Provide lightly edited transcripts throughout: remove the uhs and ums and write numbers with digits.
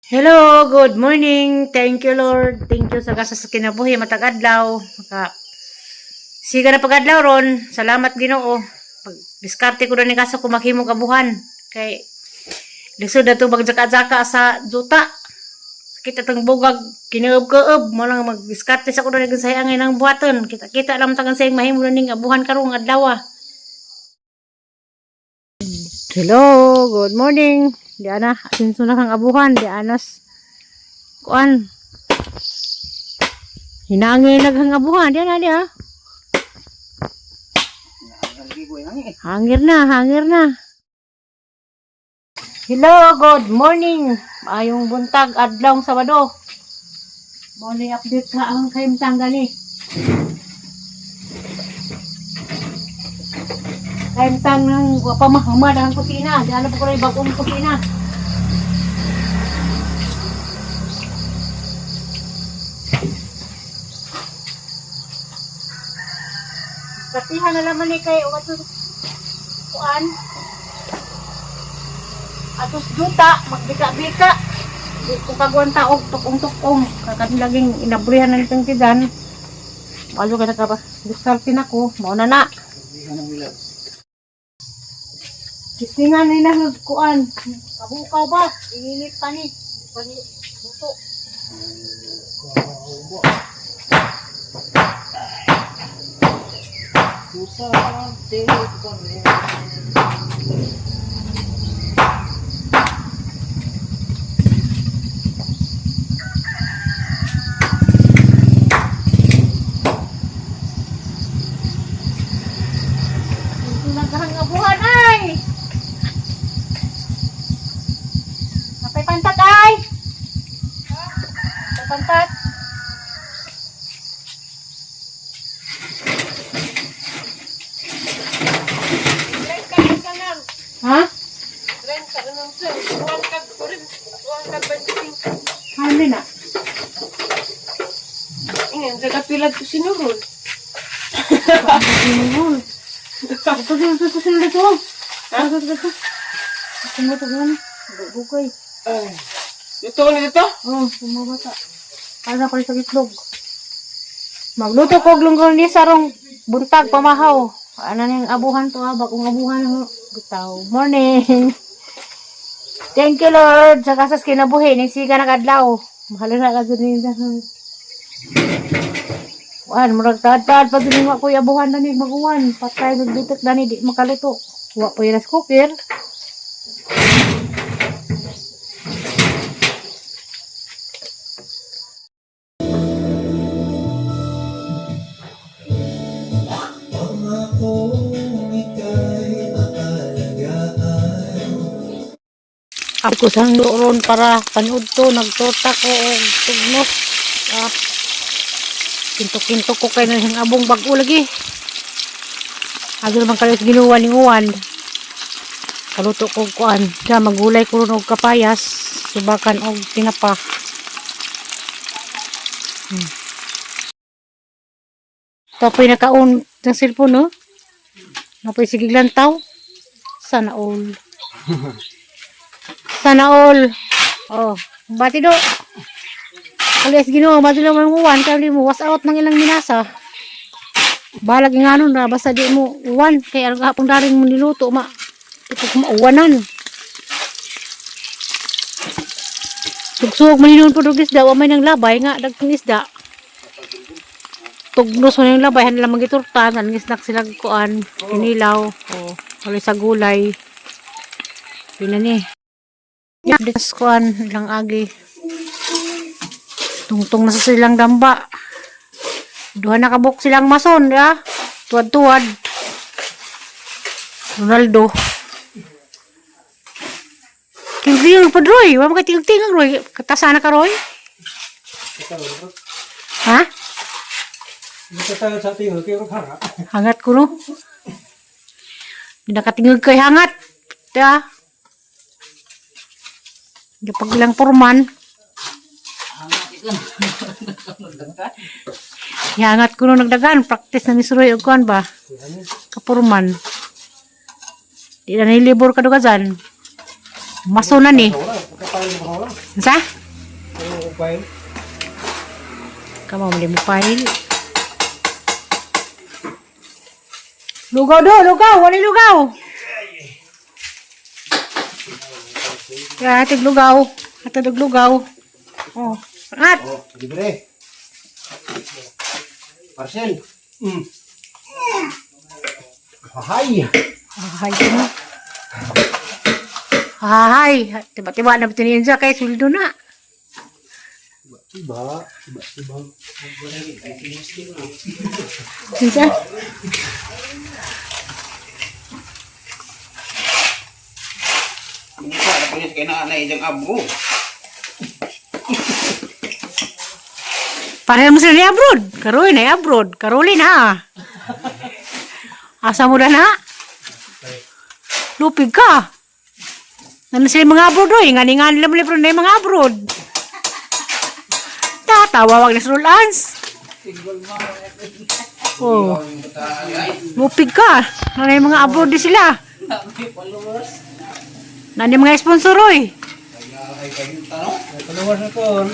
Hello, good morning. Thank you, Lord. Thank you sa gasas sa kinabuhi matag adlaw. Siga na pag-adlaw ron. Salamat Ginoo. Pag diskarte ko na ni kaso kung maghimong kabuhan. Kay lisod na to magjaka-jaka sa juta. Kita tong bugag kinuob-kuob mo lang mag-diskarte sa kuno ni sayangay ng buhaton. Kita-kita lang tagan sayang mahimo ning abuhan karong adlaw. Hello, good morning. Di ana, sinso na kang abuhan, di anas. Kuan. Hinangin naghang abuhan, di ana di ha. Hangir na. Hello, good morning. Ayong buntag, adlaw Sabado. Morning update ka ang kaimtang gani. Kaimtang ng pamahumad ang kusina. Di alam ko rin bagong kusina. Katihan na naman ni kay atos kuan. Atos juta, magbika-bika. Kung kagwan taog, tukong-tukong. Kakadilaging inabrihan na nitong tidan. Malo ka na ka ba? Diskartin ako. Mauna na. Kistingan nila ng kuan. Kabukaw ba? Ininit pa ni. Buto. Ito nagkahangabuhan ay! Napay pantat ay! Napay pantat! Ha? Ano na? Ingin, nagkapilag ko sinurol. Sinurol. Ito. Bukay. Ito ko nito? Oh, bumabata. Para ko sa itlog. Magluto ko glunggol ni sarong buntag pamahaw. Ano nang abuhan to ha? Bakong abuhan ho. Bitaw. Morning. Thank you Lord. Sa kasas kinabuhi. Nagsiga na kadlaw. Mahalo na ka din sa Wan, murag tad-tad pag dinwa ko abuhan na ni maguwan. Patay nagbitak na ni di makaluto. Wa po yung rice cooker. Ako sang doon para panood to, nagtota ko og tugnos. Kinto-kinto ko kay nang abong bag-o lagi. Agi naman kayo ginuwa ni uwan. Kaluto ko kuan. Diya magulay ko og kapayas, subakan og tinapa. Tapoy nakaon ng cellphone no. Napoy sige lantaw. Sana all. Sana all. Oh, bati do. Alis Ginoo, madula man uwan kay mo was out nang ilang minasa. Balag nganon na basta di mo uwan kay ang hapon daring mo niluto ma. Ito kumauwanan. Sugsug man ninon pud og isda wa may nang labay nga dagkong isda. Tugnos man yung labay hanla magiturta nan snack sila kuan, kinilaw. Oh, wala sa gulay. Pinani. This kuan lang agi. Tungtong na sa silang damba. Duha na kabuk silang mason, ya. Tuwad-tuwad. Ronaldo. Tingting pa Roy. Wa makatingting Roy. Katasana ka Roy? Ha? Hangat ko no. Di nakatingog kay hangat. Ya. Di paglang purman. Ihangat ko nung nagdagan. Practice na ni Suroy o kuhan ba? Kapurman. Di na nilibor ka doon ka dyan. Maso na ni. Sa? Ano upay? Kamo mali mo file. Lugaw do, lugaw, wala lugaw. Ya, atig lugaw. Atig lugaw. Oh, at. Oh, libre. Parcel. Hay. Hay mo. Hay, tiba-tiba na bitinin siya kay suldo na. Tiba. Siya. Bisa ada punya kena anak ijang abu. Pareho mo sila ni abroad. Karoy na abroad. Karolin ha. Asa mo na na? Lupig ka. Ano sila mga abroad oy? Nga-nga nila mo libro na yung mga abroad. Tatawa wag na sa rulans. Oh. Lupig ka. Ano yung mga abroad di sila? Nani mga sponsor oy. Followers na to.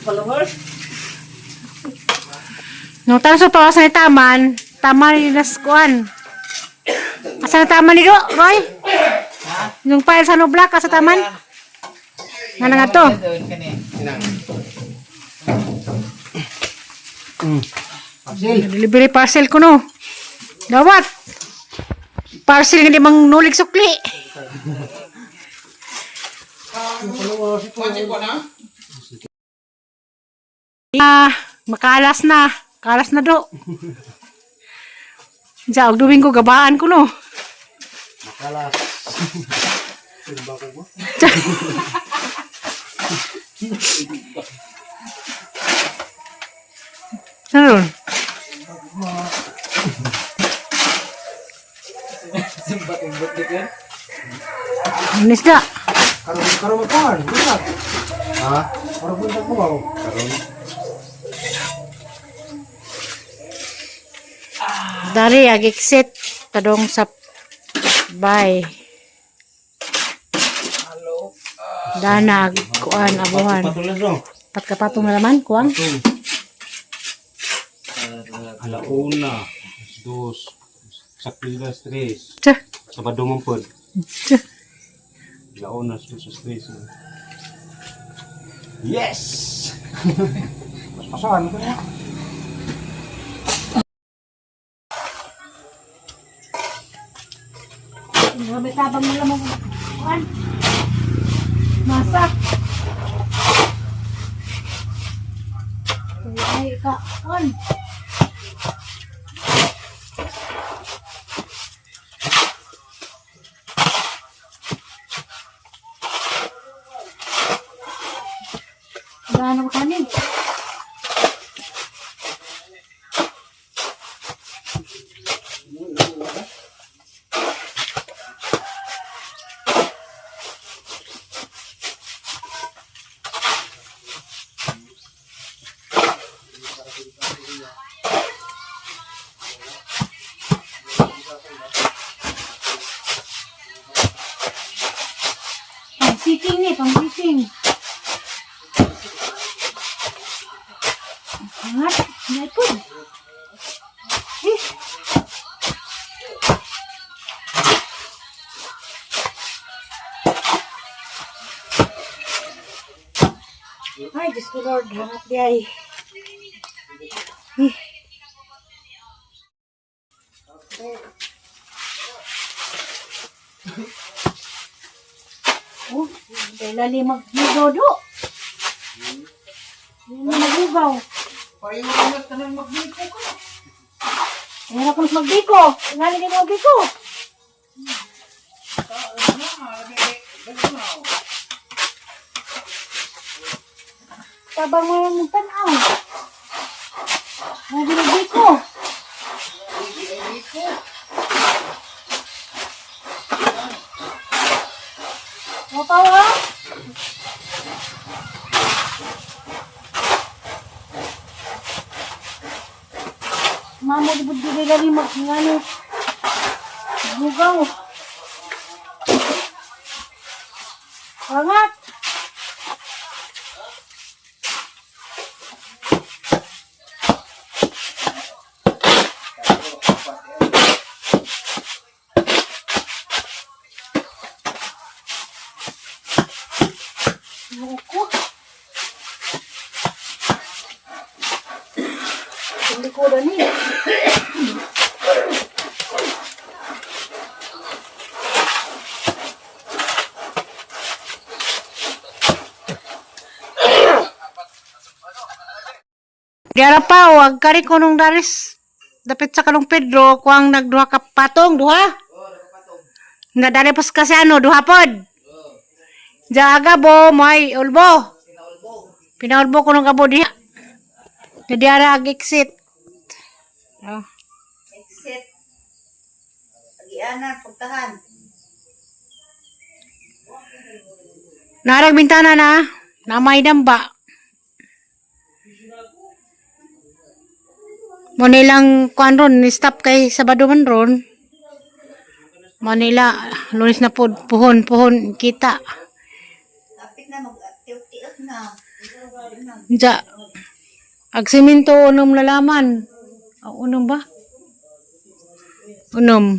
Followers. Nung tara sa pawasan ni Taman, Taman yung naskuan. Asa na Taman ni Roy? Yung file sa no black, asa Taman? Nga na nga to. Parcel. Delivery parcel ko no. Dawat. Parcel nga di mang nulig sukli. Makalas na. Kalas na do. Diya, og duwing ko gabaan ko no. Makalas. Silba ko ba? Saan? Simbat-imbat dikit. Isda. Karon makuhan. Bulag. Ha? Karon bulag mo ako. Karon. Dari agiksit tadong sa bay. Dana kuan abuhan. Patulas dong. Pat kapatong na naman kuang. Alauna. Dos. Sakpilas tres. Tsa. Sabado mong pod. Tsa. Alauna. Dos. Tres. Yes! Pas-pasan ko na. May tabang mo lamang kuan. Masak. Ay ka kuan. Gaano kanin? Pang-sitting ni, pang-sitting. Angat, naipod. Eh. Ay, Diyos ko Lord, hangat di ay. Eh. Oh, dahil lali mag-dodo. Hindi mag-lugaw. Payunas ka nang magbiko ka. Ayan ako mas magbiko. Tingali ka magbiko. Tabang mo yung tanaw. Magbiko. Mapaw ha? Mamo di buddi dari magngano. Bugaw. Angat! Buko. Hindi ko na ni. Diara pa, wag kari ko nung daris. Dapit sa kalong Pedro, kuang nagduha ka patong, duha? Nga dari pas kasi ano, duha pod. Jaga bo, may ulbo. Pinaulbo ko nung kabo diha. Nga diara ag-exit. Oh. Exit. Pagianan, pagtahan. Narag bintana na, namay damba. Manilang kuan ron, ni-stop kay Sabado man ron. Manila, lunes na po, puhon, kita. Kapit na, mag-tiok-tiok na. Diya, agsiminto unom lalaman. Unom ba? Unom.